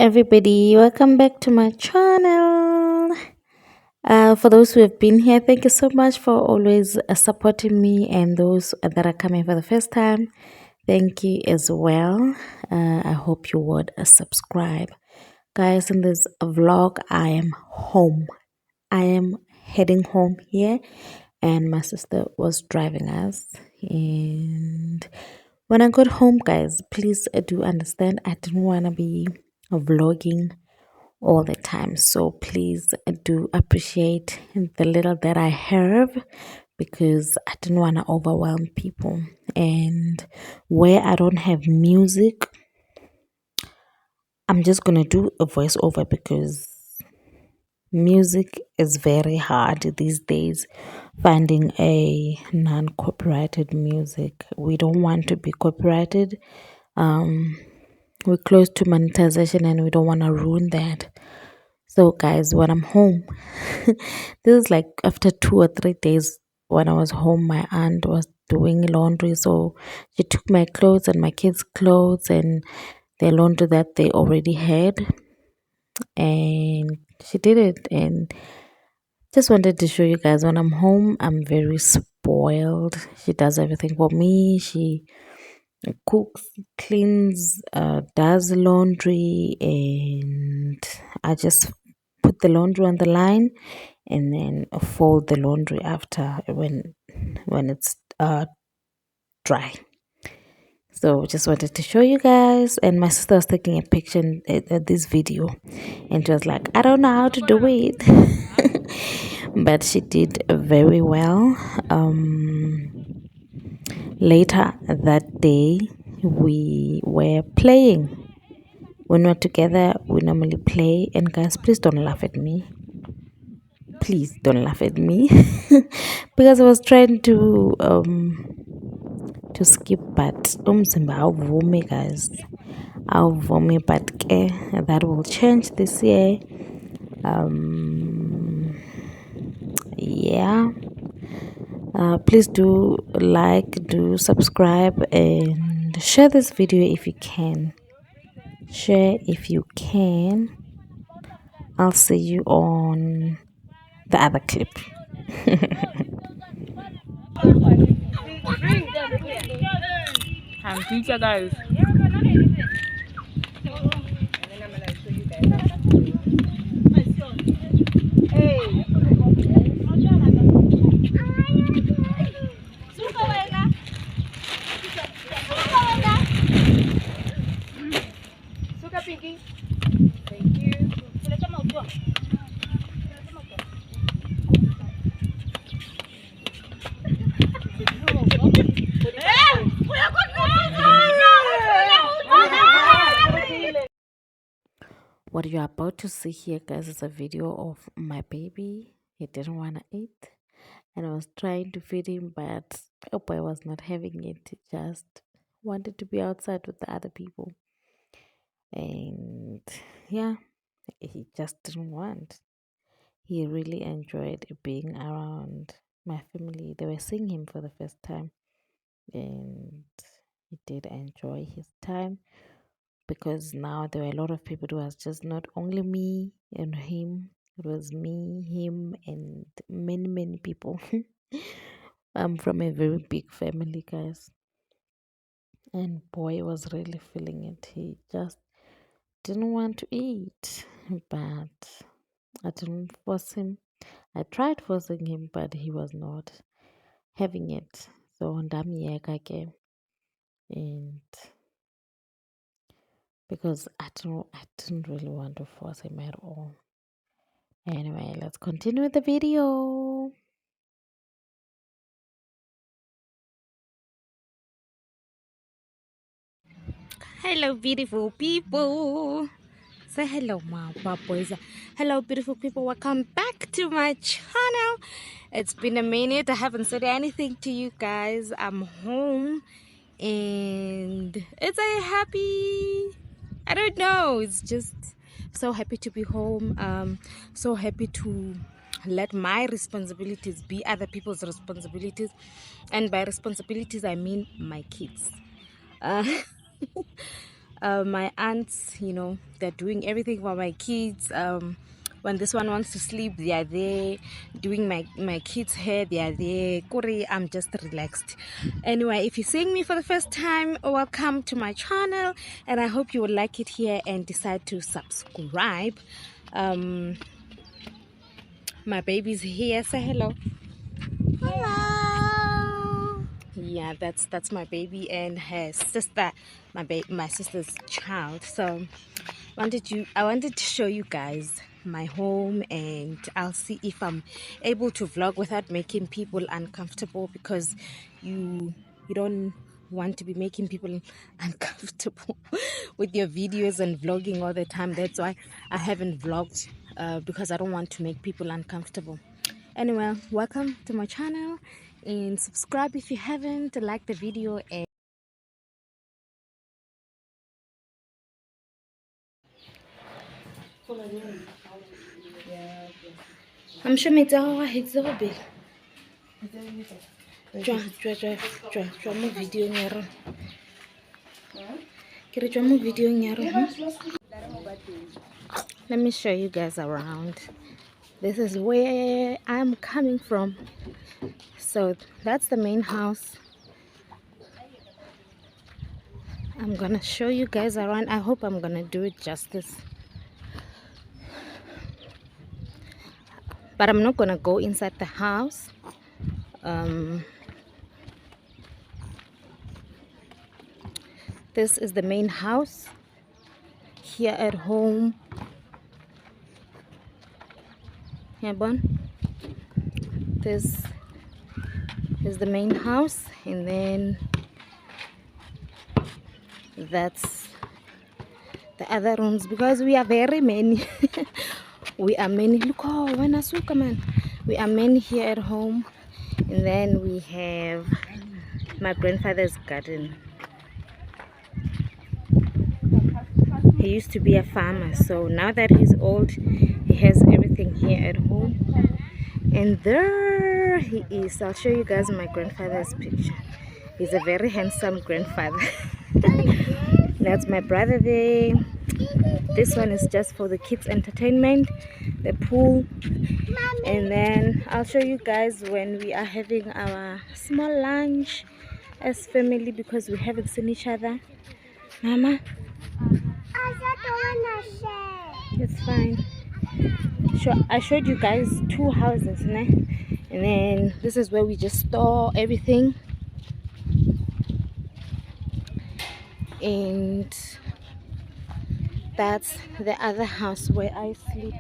everybody, welcome back to my channel. For those who have been here, thank you so much for always supporting me, and those that are coming for the first time, thank you as well. I hope you would subscribe. Guys, in this vlog, I am home. I am heading home here, and my sister was driving us. And when I got home, guys, please do understand I didn't want to be vlogging all the time. So please do appreciate the little that I have, because I didn't want to overwhelm people. And where I don't have music, I'm just going to do a voiceover, because music is very hard these days. Finding a non-copyrighted music, we don't want to be copyrighted. We're close to monetization and we don't want to ruin that. So guys, when I'm home, this is like after 2 or 3 days. When I was home, my aunt was doing laundry, so she took my clothes and my kids' clothes and their laundry that they already had, and she did it. And just wanted to show you guys, when I'm home, I'm very spoiled. She does everything for me. She cooks, cleans, does laundry, and I just put the laundry on the line and then fold the laundry after when it's dry. So just wanted to show you guys. And my sister was taking a picture at this video, and she was like, I don't know how to do it. But she did very well. Later that day, we were playing. When we're together, we normally play. And guys, please don't laugh at me. Please don't laugh at me. Because I was trying to skip, but umzimba awuvumi, guys, awuvumi. But that will change this year. Yeah, please do like, do subscribe, and share this video if you can. Share if you can. I'll see you on the other clip. I'm teacher, guys. Thank you. What you're about to see here, guys, is a video of my baby. He didn't want to eat, and I was trying to feed him, but oh boy, I was not having it. He just wanted to be outside with the other people, and yeah, he just didn't want. He really enjoyed being around my family. They were seeing him for the first time, and he did enjoy his time, because now there were a lot of people. It was just not only me and him, it was me, him, and many people. I'm from a very big family, guys, and boy was really feeling it. He just didn't want to eat, but I didn't force him. I tried forcing him, but he was not having it. So ndamyeka ke, and because I didn't really want to force him at all. Anyway, let's continue with the video. Hello, beautiful people. Say hello, my boys. Hello, beautiful people. Welcome back to my channel. It's been a minute. I haven't said anything to you guys. I'm home, and it's a happy. I don't know. It's just so happy to be home. So happy to let my responsibilities be other people's responsibilities, and by responsibilities I mean my kids. Uh, My aunts, they're doing everything for my kids. When this one wants to sleep, they are there doing my kids' hair. They are there. Kuri, I'm just relaxed. Anyway, if you're seeing me for the first time, welcome to my channel, and I hope you will like it here and decide to subscribe. My baby's here. Say hello. Hello. Yeah, that's my baby and her sister, my sister's child. So I wanted to show you guys my home, and I'll see if I'm able to vlog without making people uncomfortable, because you don't want to be making people uncomfortable with your videos and vlogging all the time. That's why I haven't vlogged, because I don't want to make people uncomfortable. Anyway, welcome to my channel, and subscribe if you haven't, like the video. And I'm sure me tell her it's over big. Draw mo video nyaro. Kira draw mo video nyaro. Let me show you guys around. This is where I'm coming from. So that's the main house. I'm gonna show you guys around. I hope I'm gonna do it justice. But I'm not gonna go inside the house. This is the main house here at home. Yeah, Bon. This is the main house, and then that's the other rooms, because we are very many. We are many. Look, oh, when I come on, we are many here at home, and then we have my grandfather's garden. He used to be a farmer, so now that he's old, he has everything here at home. And there he is. I'll show you guys my grandfather's picture. He's a very handsome grandfather. That's my brother there. This one is just for the kids' entertainment, the pool. And then I'll show you guys when we are having our small lunch as family, because we haven't seen each other. Mama? It's fine. I showed you guys two houses, né? And then this is where we just store everything. And that's the other house where I sleep.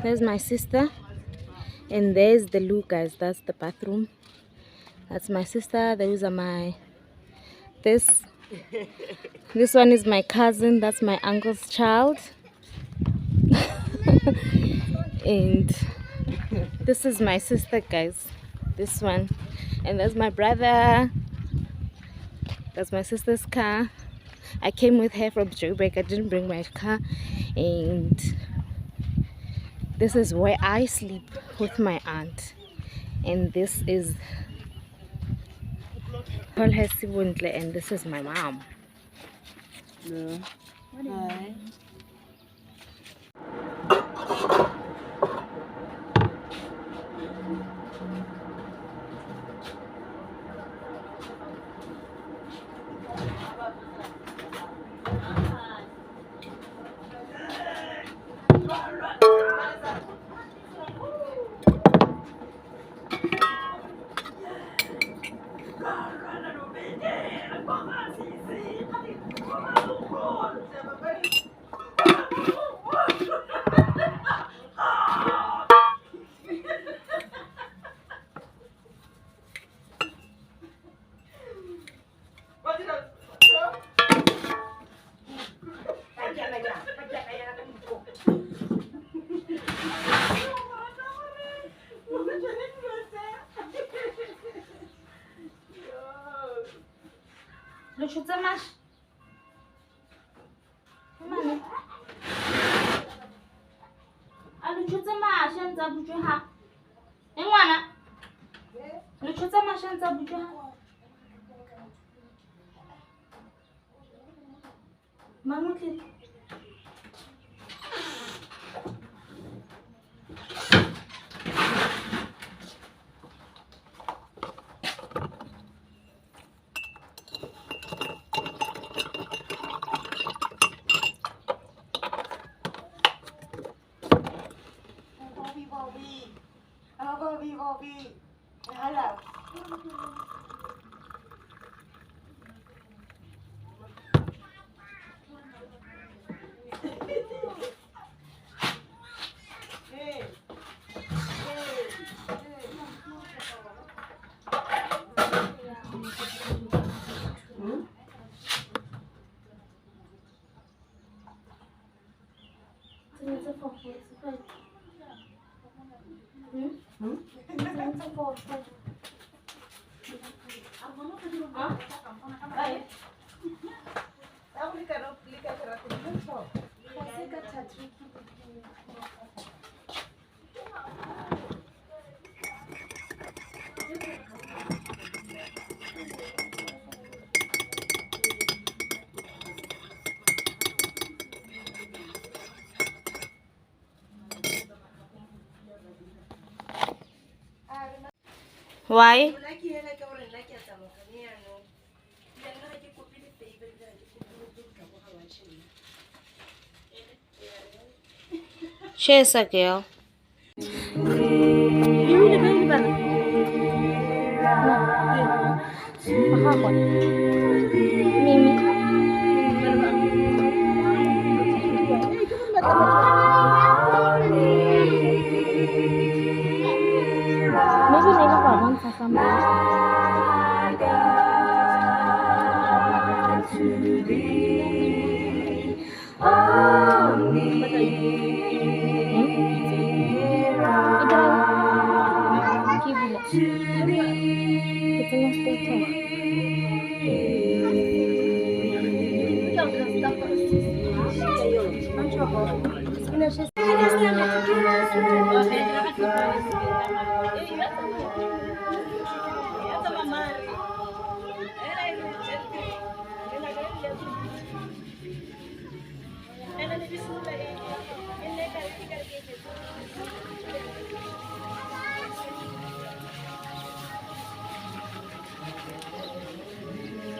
There's my sister, and there's the loo, guys. That's the bathroom. That's my sister. Those are my this one is my cousin. That's my uncle's child. And this is my sister, guys. This one. And that's my brother. That's my sister's car. I came with her from Joburg. I didn't bring my car. And this is where I sleep with my aunt. And this is call her Sibundle, and this is my mom. No. Hi. Mama, Bobby, Bobby. Oh, Bobby, Bobby. Hello. Hey, hey. Aku lihat kertas kok. why? She's a girl.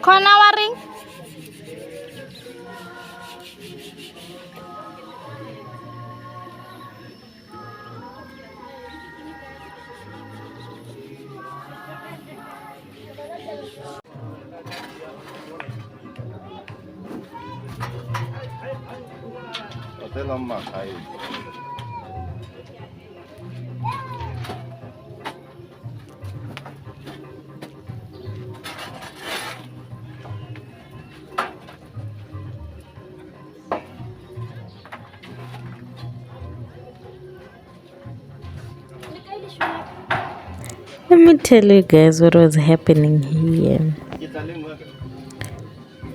Kona waring? Hotel lama kayu. Let me tell you guys what was happening here.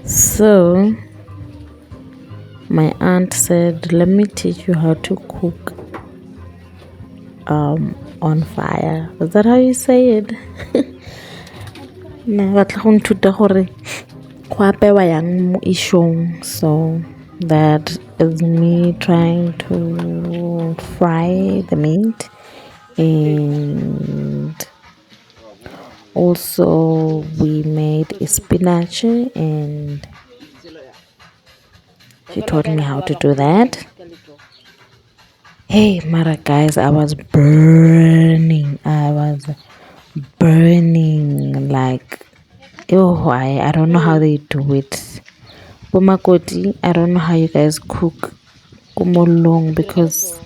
So, my aunt said, let me teach you how to cook on fire. Is that how you say it? Na batla go nthuta gore go apewa yang mo ishong. So that is me trying to fry the meat, and also we made a spinach, and she taught me how to do that. Hey, Mara guys, I was burning. Like, oh, I don't know how they do it. Bomakoti, I don't know how you guys cook kumolong, because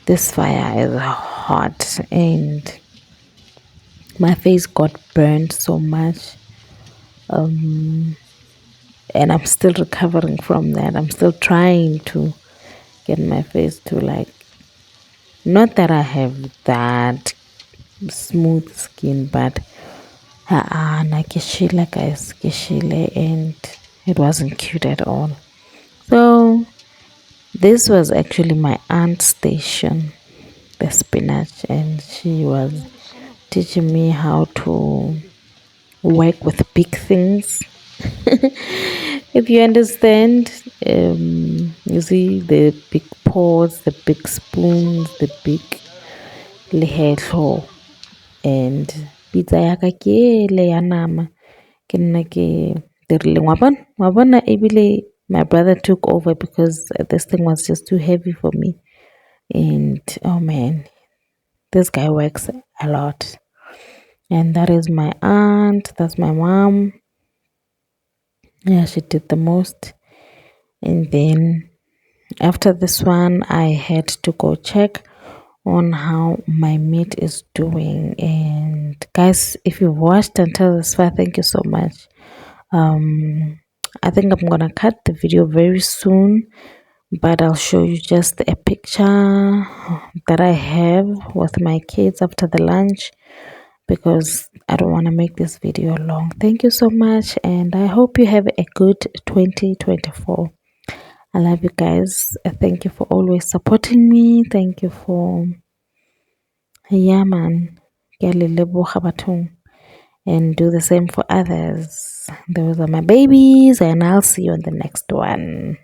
this fire is hot and my face got burned so much. And I'm still recovering from that. I'm still trying to get my face to, like, not that I have that smooth skin, but nakishile guys, kishile, and it wasn't cute at all. So this was actually my aunt's station, the spinach, and she was teaching me how to work with big things. If you understand, you see the big pots, the big spoons, the big lehehlo, and pizza ya ka ke ele ya nama ke nna ke dirileng wa bona ebile my brother took over because this thing was just too heavy for me. And oh man, this guy works a lot. And that is my aunt, that's my mom. Yeah, she did the most. And then after this one, I had to go check on how my meat is doing. And guys, if you've watched until this far, thank you so much. I think I'm gonna cut the video very soon, but I'll show you just a picture that I have with my kids after the lunch because I don't want to make this video long. Thank you so much, and I hope you have a good 2024. I love you guys. Thank you for always supporting me. Thank you for, yeah, man. Ke a le leboga bathong. And do the same for others. Those are my babies, and I'll see you on the next one.